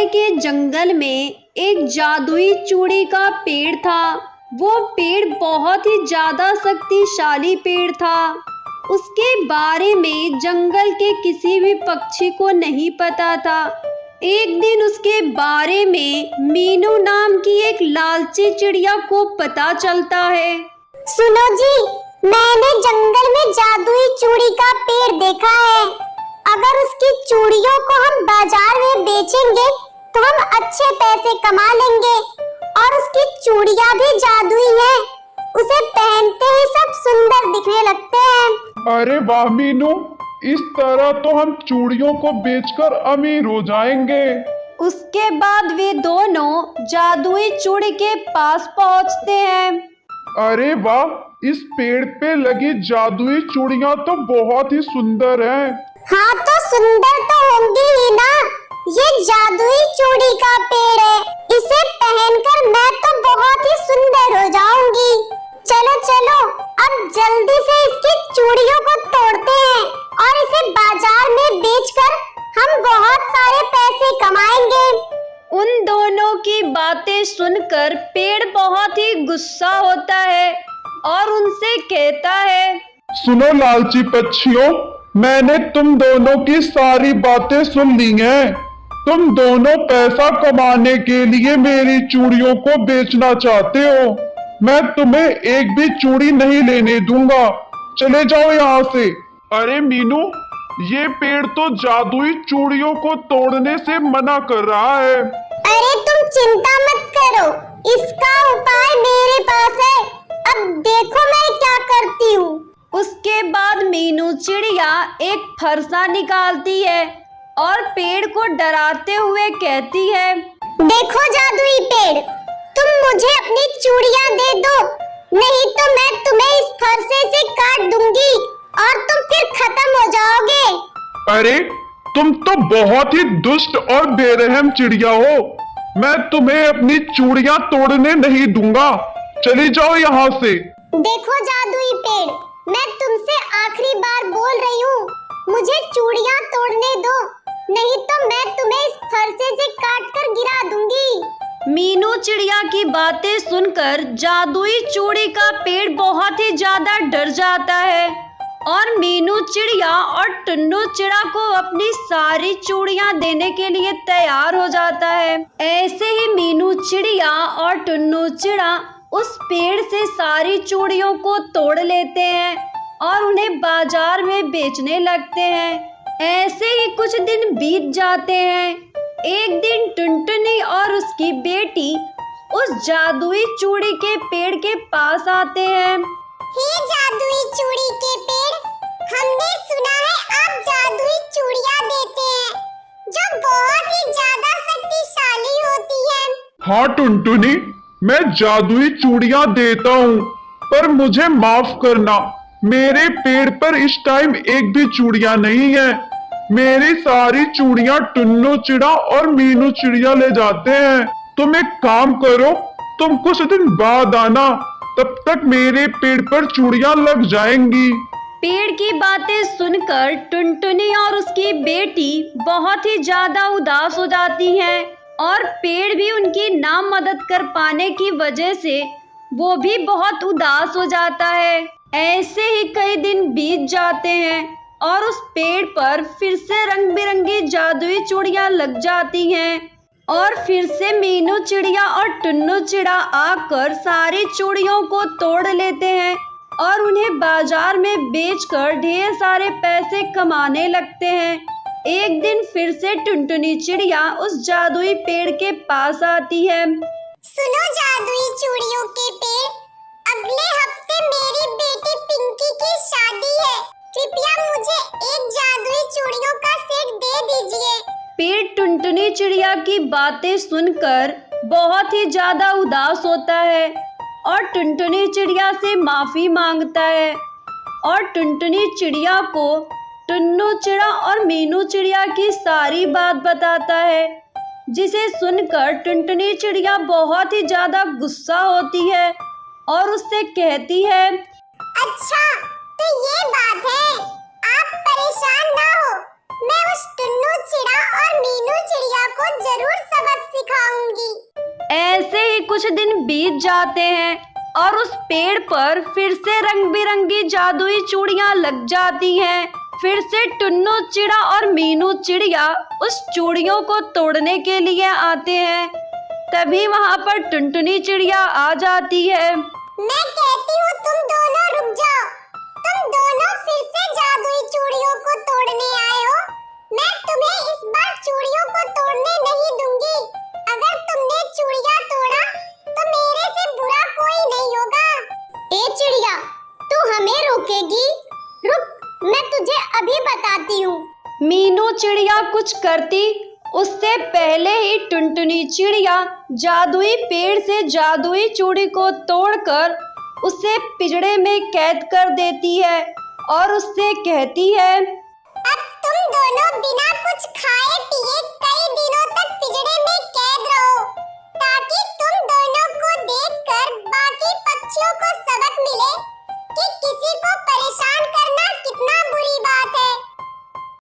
सामने के जंगल में एक जादुई चूड़ी का पेड़ था। वो पेड़ बहुत ही ज्यादा शक्तिशाली पेड़ था। उसके बारे में जंगल के किसी भी पक्षी को नहीं पता था। एक दिन उसके बारे में मीनू नाम की एक लालची चिड़िया को पता चलता है। सुनो जी, मैंने जंगल में जादुई चूड़ी का पेड़ देखा है। अगर उसकी चूड़ियों को हम बाजार में बेचेंगे तो हम अच्छे पैसे कमा लेंगे। और उसकी चूड़ियां भी जादुई हैं। उसे पहनते ही सब सुंदर दिखने लगते हैं। अरे वाह मीनू, इस तरह तो हम चूड़ियों को बेचकर अमीर हो जाएंगे। उसके बाद वे दोनों जादुई चूड़ी के पास पहुंचते हैं। अरे वाह, इस पेड़ पे लगी जादुई चूड़ियां तो बहुत ही सुंदर हैं। हाँ तो सुंदर तो होंगी ही ना। ये जादुई चूड़ी का पेड़ है। इसे पहनकर मैं तो बहुत ही सुंदर हो जाऊंगी। चलो चलो, अब जल्दी से इसकी चूड़ियों को तोड़ते हैं और इसे बाजार में बेचकर हम बहुत सारे पैसे कमाएंगे। उन दोनों की बातें सुनकर पेड़ बहुत ही गुस्सा होता है और उनसे कहता है, सुनो लालची पक्षियों, मैंने तुम दोनों की सारी बातें सुन ली हैं। तुम दोनों पैसा कमाने के लिए मेरी चूड़ियों को बेचना चाहते हो। मैं तुम्हें एक भी चूड़ी नहीं लेने दूंगा। चले जाओ यहाँ से। अरे मीनू, ये पेड़ तो जादुई चूड़ियों को तोड़ने से मना कर रहा है। अरे तुम चिंता मत करो, इसका उपाय मेरे पास है। अब देखो मैं क्या करती हूँ। उसके बाद मीनू चिड़िया एक फरसा निकालती है और पेड़ को डराते हुए कहती है, देखो जादुई पेड़, तुम मुझे अपनी चूड़ियां दे दो, नहीं तो मैं तुम्हें इस फरसे से काट दूंगी और तुम फिर खत्म हो जाओगे। अरे तुम तो बहुत ही दुष्ट और बेरहम चिड़िया हो। मैं तुम्हें अपनी चूड़ियां तोड़ने नहीं दूंगा। चली जाओ यहाँ से। देखो जादुई पेड़, मैं तुमसे आखिरी बार बोल रही हूँ, मुझे चूड़ियां तोड़ने दो, नहीं तो मैं तुम्हें इस फरसे से काट कर गिरा दूंगी। मीनू चिड़िया की बातें सुनकर जादुई चूड़ी का पेड़ बहुत ही ज्यादा डर जाता है और मीनू चिड़िया और टुन्नू चिड़ा को अपनी सारी चूड़ियां देने के लिए तैयार हो जाता है। ऐसे ही मीनू चिड़िया और टुन्नू चिड़ा उस पेड़ से सारी चूड़ियों को तोड़ लेते हैं और उन्हें बाजार में बेचने लगते हैं। ऐसे ही कुछ दिन बीत जाते हैं। एक दिन टुनटुनी और उसकी बेटी उस जादुई चूड़ी के पेड़ के पास आते हैं। हे जादुई चूड़ी के पेड़, हमने सुना है आप जादुई चूड़ियां देते हैं जो बहुत ही ज्यादा शक्तिशाली होती हैं। हाँ टुनटुनी, मैं जादुई चूड़ियां देता हूँ, पर मुझे माफ करना, मेरे पेड़ पर इस टाइम एक भी चूड़ियां नहीं है। मेरी सारी चूड़ियां टुन्नू चिड़ा और मीनू चिड़िया ले जाते हैं। तुम एक काम करो, तुम कुछ दिन बाद आना, तब तक मेरे पेड़ पर चूड़ियां लग जाएंगी। पेड़ की बातें सुनकर टुनटुनी और उसकी बेटी बहुत ही ज्यादा उदास हो जाती हैं और पेड़ भी उनकी ना मदद कर पाने की वजह से वो भी बहुत उदास हो जाता है। ऐसे ही कई दिन बीत जाते हैं और उस पेड़ पर फिर से रंग बिरंगी जादुई चूड़ियां लग जाती हैं और फिर से मीनू चिड़िया और टुन्नू चिड़ा आकर सारी चूड़ियों को तोड़ लेते हैं और उन्हें बाजार में बेचकर ढेर सारे पैसे कमाने लगते हैं। एक दिन फिर से टुनटुनी चिड़िया उस जादुई पेड़ के पास आती है। सुनो जादुई चूड़ियों के पेड़, अगले हफ्ते मेरी बेटी पिंकी की शादी है। कृपया मुझे एक जादुई चूड़ियों का सेट दे दीजिए। पेड़ टुनटुनी चिड़िया की बातें सुनकर बहुत ही ज्यादा उदास होता है और टुनटुनी चिड़िया से माफी मांगता है और टुनटुनी चिड़िया को टुन्नू चिड़ा और मीनू चिड़िया की सारी बात बताता है, जिसे सुनकर टुनटुनी चिड़िया बहुत ही ज्यादा गुस्सा होती है और उससे कहती है, अच्छा तो ये बात है, आप परेशान ना हो, मैं उस टुन्नू चिड़ा और मीनू चिड़िया को जरूर सबक सिखाऊंगी। ऐसे ही कुछ दिन बीत जाते हैं और उस पेड़ पर फिर से रंग बिरंगी जादुई चूड़ियां लग जाती हैं। फिर से टुन्नू चिड़ा और मीनू चिड़िया उस चूड़ियों को तोड़ने के लिए आते हैं। तभी वहाँ पर टुनटुनी चिड़िया आ जाती है। मैं कहती हूँ तुम दोनों रुक जाओ। तुम दोनों फिर से जादुई चूड़ियों को तोड़ने आए हो। मैं तुम्हें इस बार चूड़ियों को तोड़ने नहीं दूंगी। अगर तुमने चूड़ियाँ तोड़ा तो मेरे से बुरा कोई नहीं होगा। ए चिड़िया, तू हमें रोकेगी? रुक, मैं तुझे अभी बताती हूँ। मीनू चिड़िया कुछ करती उससे पहले ही टुनटुनी चिड़िया जादुई पेड़ से जादुई चूड़ी को तोड़कर उसे पिंजड़े में कैद कर देती है और उससे कहती है, अब तुम दोनों बिना कुछ खाए पिए कई दिनों तक